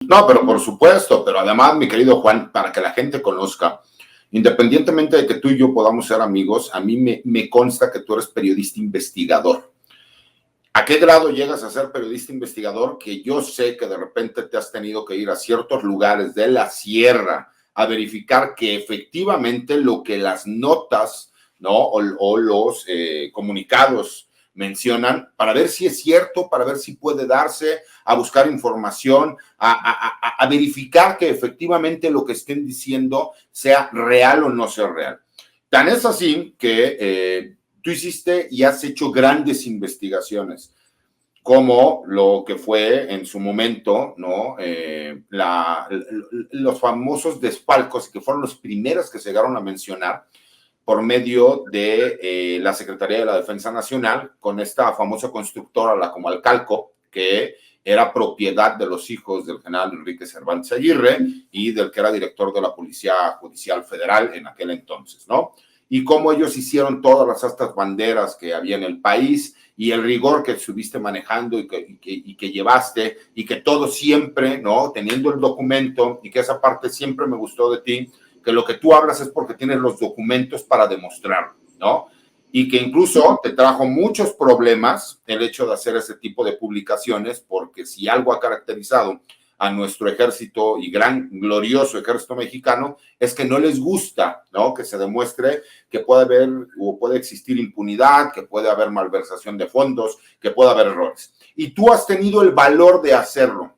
No, pero por supuesto, pero además, mi querido Juan, para que la gente conozca, independientemente de que tú y yo podamos ser amigos, a mí me consta que tú eres periodista investigador. ¿A qué grado llegas a ser periodista investigador? Que yo sé que de repente te has tenido que ir a ciertos lugares de la sierra a verificar que efectivamente lo que las notas, ¿no? O los comunicados mencionan, para ver si es cierto, para ver si puede darse, a buscar información, a verificar que efectivamente lo que estén diciendo sea real o no sea real. Tan es así que tú hiciste y has hecho grandes investigaciones, como lo que fue en su momento, ¿no? Los famosos desfalcos, que fueron los primeros que se llegaron a mencionar por medio de la Secretaría de la Defensa Nacional, con esta famosa constructora, la Comalcalco, que era propiedad de los hijos del general Enrique Cervantes Aguirre y del que era director de la Policía Judicial Federal en aquel entonces, ¿no? Y cómo ellos hicieron todas estas banderas que había en el país y el rigor que estuviste manejando y que llevaste, y que todo siempre, ¿no? Teniendo el documento, y que esa parte siempre me gustó de ti, que lo que tú hablas es porque tienes los documentos para demostrarlo, ¿no? Y que incluso te trajo muchos problemas el hecho de hacer ese tipo de publicaciones, porque si algo ha caracterizado a nuestro ejército y gran, glorioso ejército mexicano, es que no les gusta, ¿no? Que se demuestre que puede haber o puede existir impunidad, que puede haber malversación de fondos, que puede haber errores. Y tú has tenido el valor de hacerlo,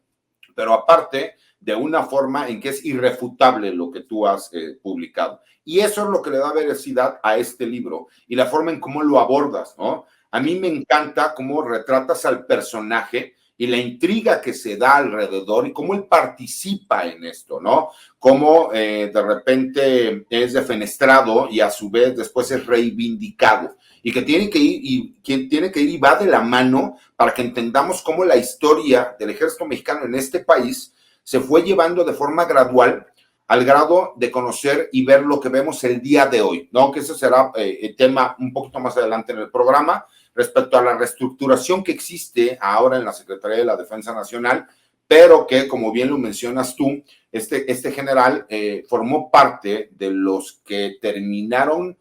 pero aparte de una forma en que es irrefutable lo que tú has publicado. Y eso es lo que le da veracidad a este libro y la forma en cómo lo abordas, ¿no? A mí me encanta cómo retratas al personaje y la intriga que se da alrededor y cómo él participa en esto, ¿no? Cómo de repente es defenestrado y a su vez después es reivindicado y que tiene que ir y quien tiene que ir y va de la mano para que entendamos cómo la historia del ejército mexicano en este país se fue llevando de forma gradual al grado de conocer y ver lo que vemos el día de hoy, ¿no? Que ese será el tema un poquito más adelante en el programa, respecto a la reestructuración que existe ahora en la Secretaría de la Defensa Nacional, pero que, como bien lo mencionas tú, este general formó parte de los que terminaron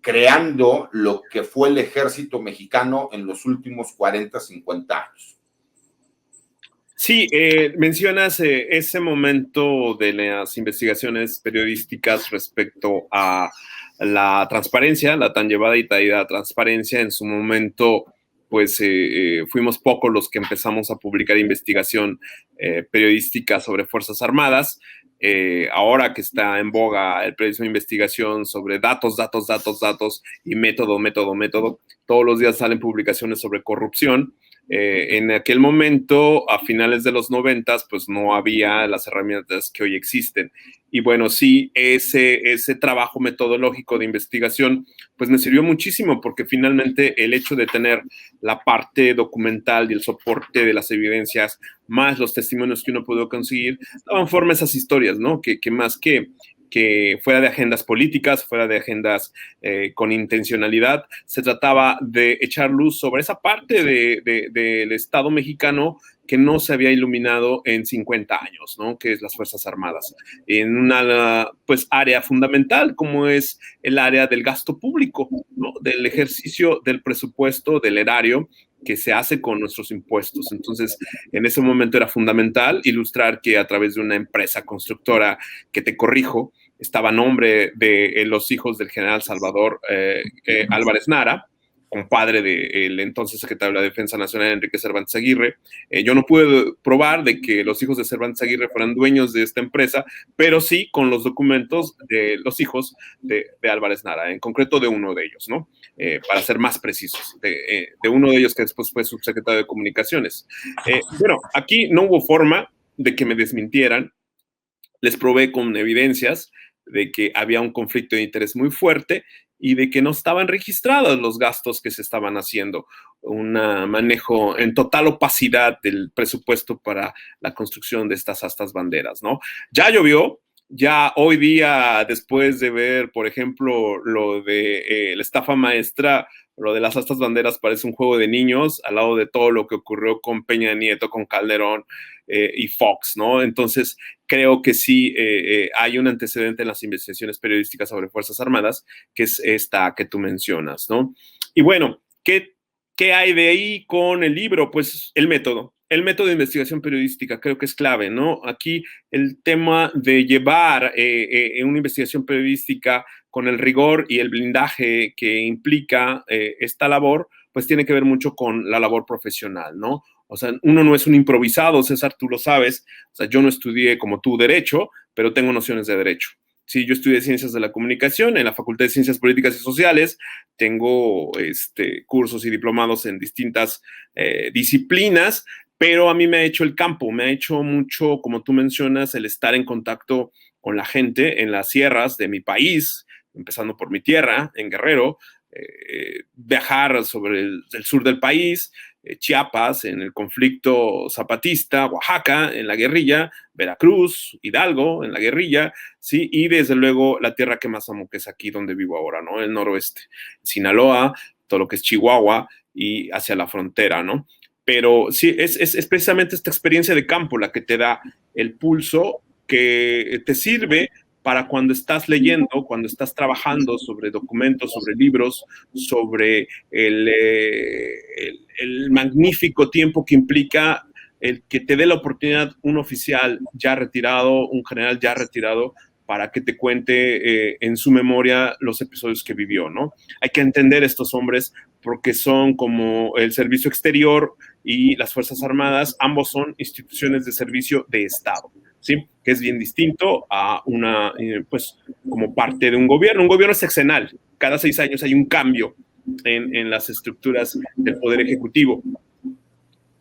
creando lo que fue el ejército mexicano en los últimos 40, 50 años. Sí, mencionas ese momento de las investigaciones periodísticas respecto a la transparencia, la tan llevada y traída transparencia. En su momento, pues fuimos pocos los que empezamos a publicar investigación periodística sobre Fuerzas Armadas. Ahora que está en boga el periodismo de investigación sobre datos y método, todos los días salen publicaciones sobre corrupción. En aquel momento, a finales de los 90, pues no había las herramientas que hoy existen. Y bueno, sí, ese trabajo metodológico de investigación, pues me sirvió muchísimo, porque finalmente el hecho de tener la parte documental y el soporte de las evidencias, más los testimonios que uno pudo conseguir, daban forma a esas historias, ¿no? Que más que fuera de agendas políticas, fuera de agendas con intencionalidad, se trataba de echar luz sobre esa parte del Estado mexicano que no se había iluminado en 50 años, ¿no? Que es las Fuerzas Armadas, en una pues área fundamental como es el área del gasto público, ¿no? Del ejercicio del presupuesto, del erario, que se hace con nuestros impuestos. Entonces, en ese momento era fundamental ilustrar que a través de una empresa constructora, que te corrijo, estaba a nombre de los hijos del general Salvador Álvarez Nara, compadre del entonces secretario de la Defensa Nacional, Enrique Cervantes Aguirre. Yo no pude probar de que los hijos de Cervantes Aguirre fueran dueños de esta empresa, pero sí con los documentos de los hijos de Álvarez Nara, en concreto de uno de ellos, ¿no? Para ser más precisos, de uno de ellos que después fue subsecretario de Comunicaciones. Bueno, aquí no hubo forma de que me desmintieran. Les probé con evidencias de que había un conflicto de interés muy fuerte y de que no estaban registrados los gastos que se estaban haciendo, un manejo en total opacidad del presupuesto para la construcción de estas astas banderas, ¿no? Ya llovió. Ya hoy día, después de ver, por ejemplo, lo de la estafa maestra, lo de las astas banderas parece un juego de niños al lado de todo lo que ocurrió con Peña Nieto, con Calderón, y Fox, ¿no? Entonces, creo que sí hay un antecedente en las investigaciones periodísticas sobre Fuerzas Armadas, que es esta que tú mencionas, ¿no? Y bueno, ¿qué hay de ahí con el libro? Pues el método de investigación periodística creo que es clave, ¿no? Aquí el tema de llevar una investigación periodística con el rigor y el blindaje que implica esta labor, pues tiene que ver mucho con la labor profesional, ¿no? O sea, uno no es un improvisado, César, tú lo sabes. O sea, yo no estudié como tú Derecho, pero tengo nociones de Derecho. Sí, yo estudié Ciencias de la Comunicación en la Facultad de Ciencias Políticas y Sociales. Tengo cursos y diplomados en distintas disciplinas, pero a mí me ha hecho el campo, me ha hecho mucho, como tú mencionas, el estar en contacto con la gente en las sierras de mi país, empezando por mi tierra, en Guerrero, viajar sobre el sur del país, Chiapas, en el conflicto zapatista, Oaxaca, en la guerrilla, Veracruz, Hidalgo, en la guerrilla, ¿sí? Y desde luego la tierra que más amo, que es aquí donde vivo ahora, ¿no? El noroeste, Sinaloa, todo lo que es Chihuahua y hacia la frontera, ¿no? Pero sí, es precisamente esta experiencia de campo la que te da el pulso que te sirve para cuando estás leyendo, cuando estás trabajando sobre documentos, sobre libros, sobre el magnífico tiempo que implica el que te dé la oportunidad un oficial ya retirado, un general ya retirado, para que te cuente en su memoria los episodios que vivió, ¿no? Hay que entender estos hombres porque son como el servicio exterior y las Fuerzas Armadas, ambos son instituciones de servicio de Estado, ¿sí? Que es bien distinto a una, pues, como parte de un gobierno. Un gobierno es sexenal. Cada 6 años hay un cambio en las estructuras del Poder Ejecutivo.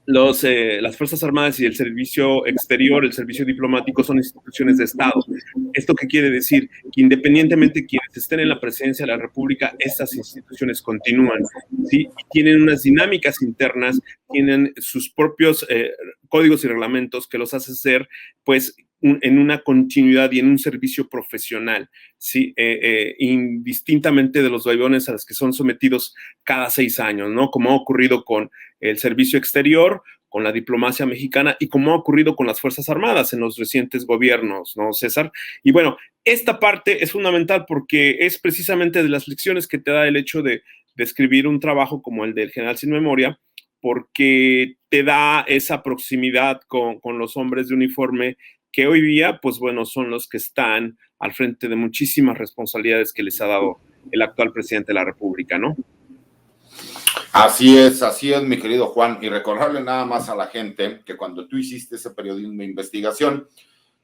Las Fuerzas Armadas y el servicio exterior, el servicio diplomático son instituciones de Estado. ¿Esto qué quiere decir? Que independientemente de quienes estén en la presidencia de la República, estas instituciones continúan, ¿sí? Y tienen unas dinámicas internas, tienen sus propios códigos y reglamentos que los hace ser, pues, en una continuidad y en un servicio profesional, ¿sí? Indistintamente de los vaivenes a los que son sometidos cada 6 años, ¿no? Como ha ocurrido con el servicio exterior, con la diplomacia mexicana y como ha ocurrido con las Fuerzas Armadas en los recientes gobiernos, ¿no, César? Y bueno, esta parte es fundamental porque es precisamente de las lecciones que te da el hecho de escribir un trabajo como el del General Sin Memoria, porque te da esa proximidad con los hombres de uniforme que hoy día, pues bueno, son los que están al frente de muchísimas responsabilidades que les ha dado el actual presidente de la República, ¿no? Así es, mi querido Juan, y recordarle nada más a la gente que cuando tú hiciste ese periodismo de investigación,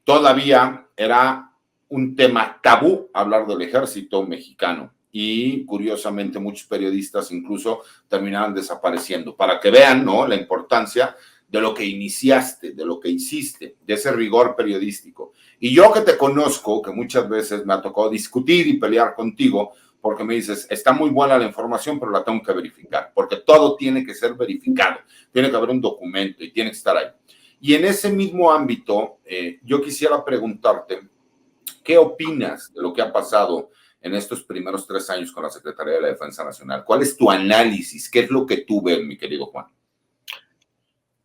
todavía era un tema tabú hablar del ejército mexicano y curiosamente muchos periodistas incluso terminaron desapareciendo, para que vean, ¿no?, la importancia de lo que iniciaste, de lo que hiciste, de ese rigor periodístico. Y yo que te conozco, que muchas veces me ha tocado discutir y pelear contigo, porque me dices, está muy buena la información, pero la tengo que verificar, porque todo tiene que ser verificado, tiene que haber un documento y tiene que estar ahí. Y en ese mismo ámbito, yo quisiera preguntarte, ¿qué opinas de lo que ha pasado en estos primeros 3 años con la Secretaría de la Defensa Nacional? ¿Cuál es tu análisis? ¿Qué es lo que tú ves, mi querido Juan?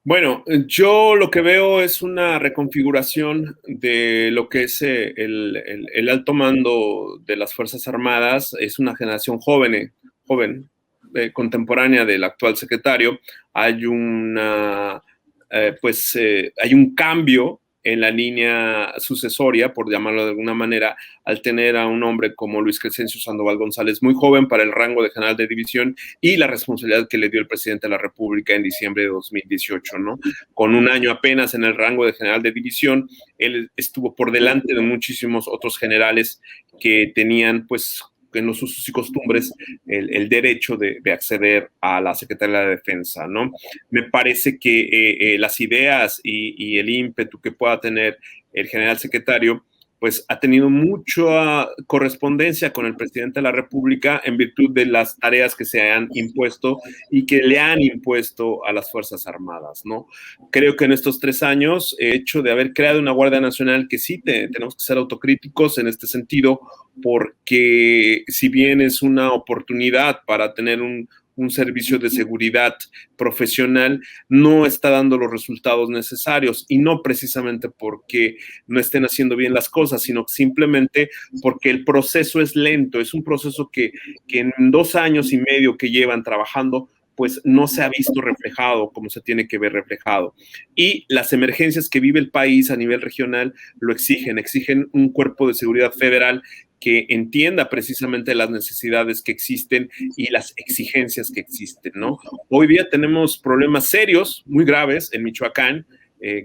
Bueno, yo lo que veo es una reconfiguración de lo que es el alto mando de las Fuerzas Armadas. Es una generación joven, contemporánea del actual secretario. Hay hay un cambio en la línea sucesoria, por llamarlo de alguna manera, al tener a un hombre como Luis Crescencio Sandoval González, muy joven para el rango de general de división y la responsabilidad que le dio el presidente de la República en diciembre de 2018, ¿no? Con un año apenas en el rango de general de división, él estuvo por delante de muchísimos otros generales que tenían, pues, en los usos y costumbres, el derecho de acceder a la Secretaría de la Defensa, ¿no? Me parece que las ideas y el ímpetu que pueda tener el general secretario, pues ha tenido mucha correspondencia con el presidente de la República en virtud de las tareas que se han impuesto y que le han impuesto a las Fuerzas Armadas, ¿no? Creo que en estos 3 años, el hecho de haber creado una Guardia Nacional, que sí tenemos que ser autocríticos en este sentido, porque si bien es una oportunidad para tener un un servicio de seguridad profesional no está dando los resultados necesarios, y no precisamente porque no estén haciendo bien las cosas, sino simplemente porque el proceso es lento. Es un proceso que en 2 años y medio que llevan trabajando, pues no se ha visto reflejado como se tiene que ver reflejado. Y las emergencias que vive el país a nivel regional lo exigen un cuerpo de seguridad federal que entienda precisamente las necesidades que existen y las exigencias que existen, ¿no? Hoy día tenemos problemas serios, muy graves en Michoacán,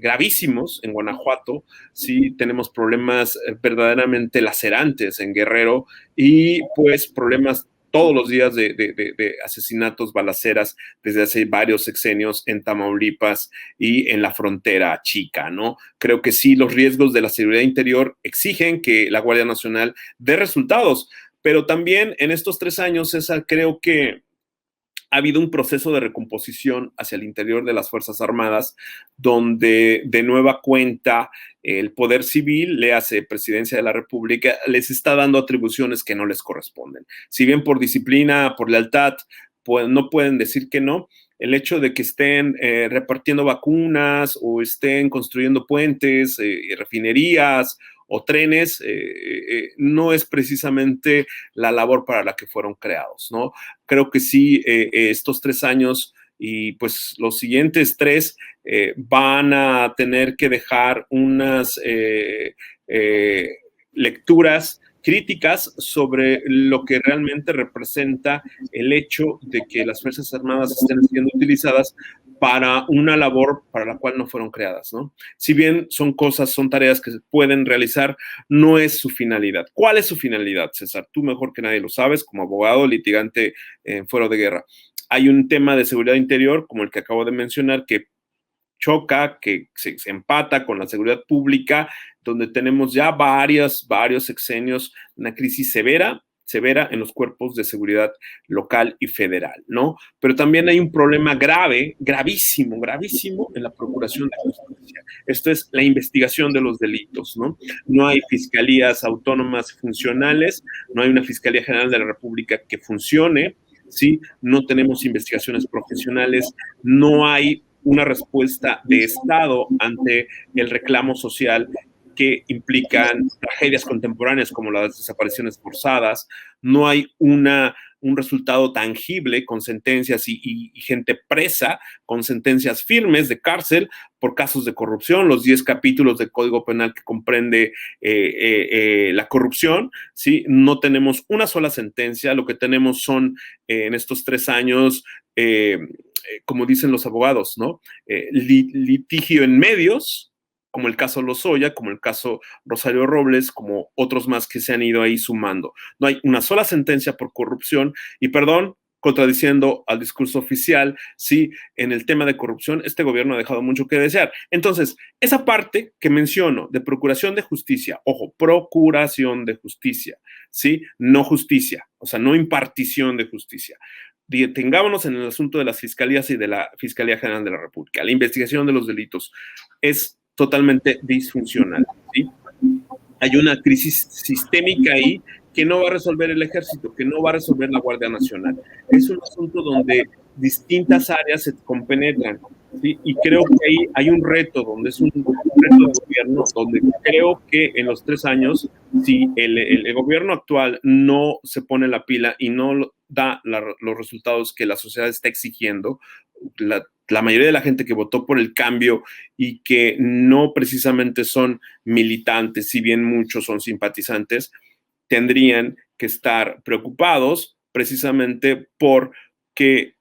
gravísimos en Guanajuato, sí tenemos problemas verdaderamente lacerantes en Guerrero, y pues problemas todos los días de asesinatos, balaceras desde hace varios sexenios en Tamaulipas y en la frontera chica, ¿no? Creo que sí, los riesgos de la seguridad interior exigen que la Guardia Nacional dé resultados, pero también en estos 3 años, César, creo que ha habido un proceso de recomposición hacia el interior de las Fuerzas Armadas, donde de nueva cuenta el poder civil, le hace Presidencia de la República, les está dando atribuciones que no les corresponden. Si bien por disciplina, por lealtad, pues no pueden decir que no, el hecho de que estén repartiendo vacunas o estén construyendo puentes, refinerías o trenes, no es precisamente la labor para la que fueron creados, ¿no? Creo que sí, estos 3 años y pues los siguientes 3 van a tener que dejar unas lecturas críticas sobre lo que realmente representa el hecho de que las Fuerzas Armadas estén siendo utilizadas para una labor para la cual no fueron creadas, ¿no? Si bien son tareas que se pueden realizar, no es su finalidad. ¿Cuál es su finalidad, César? Tú mejor que nadie lo sabes, como abogado, litigante en fuero de guerra. Hay un tema de seguridad interior, como el que acabo de mencionar, que choca, que se empata con la seguridad pública, donde tenemos ya varios sexenios, una crisis severa en los cuerpos de seguridad local y federal, ¿no? Pero también hay un problema gravísimo en la procuración de justicia. Esto es la investigación de los delitos, ¿no? No hay fiscalías autónomas funcionales, no hay una Fiscalía General de la República que funcione, ¿sí? No tenemos investigaciones profesionales, no hay una respuesta de Estado ante el reclamo social que implican tragedias contemporáneas como las desapariciones forzadas. No hay un resultado tangible con sentencias y gente presa, con sentencias firmes de cárcel por casos de corrupción, los 10 capítulos del Código Penal que comprende la corrupción, ¿sí? No tenemos una sola sentencia, lo que tenemos son en estos 3 años, como dicen los abogados, ¿no? Litigio en medios, como el caso Lozoya, como el caso Rosario Robles, como otros más que se han ido ahí sumando. No hay una sola sentencia por corrupción, y perdón, contradiciendo al discurso oficial, sí, en el tema de corrupción, este gobierno ha dejado mucho que desear. Entonces, esa parte que menciono de procuración de justicia, ojo, procuración de justicia, sí, no justicia, o sea, no impartición de justicia. Detengámonos en el asunto de las fiscalías y de la Fiscalía General de la República. La investigación de los delitos es totalmente disfuncional, ¿sí? Hay una crisis sistémica ahí que no va a resolver el Ejército, que no va a resolver la Guardia Nacional. Es un asunto donde distintas áreas se compenetran, ¿sí? Y creo que ahí hay un reto, donde es un reto de gobierno, donde creo que en los 3 años, si el gobierno actual no se pone la pila y no da los resultados que la sociedad está exigiendo, la mayoría de la gente que votó por el cambio y que no precisamente son militantes, si bien muchos son simpatizantes, tendrían que estar preocupados precisamente porque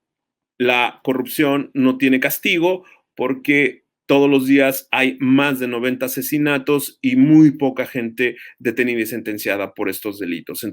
la corrupción no tiene castigo, porque todos los días hay más de 90 asesinatos y muy poca gente detenida y sentenciada por estos delitos.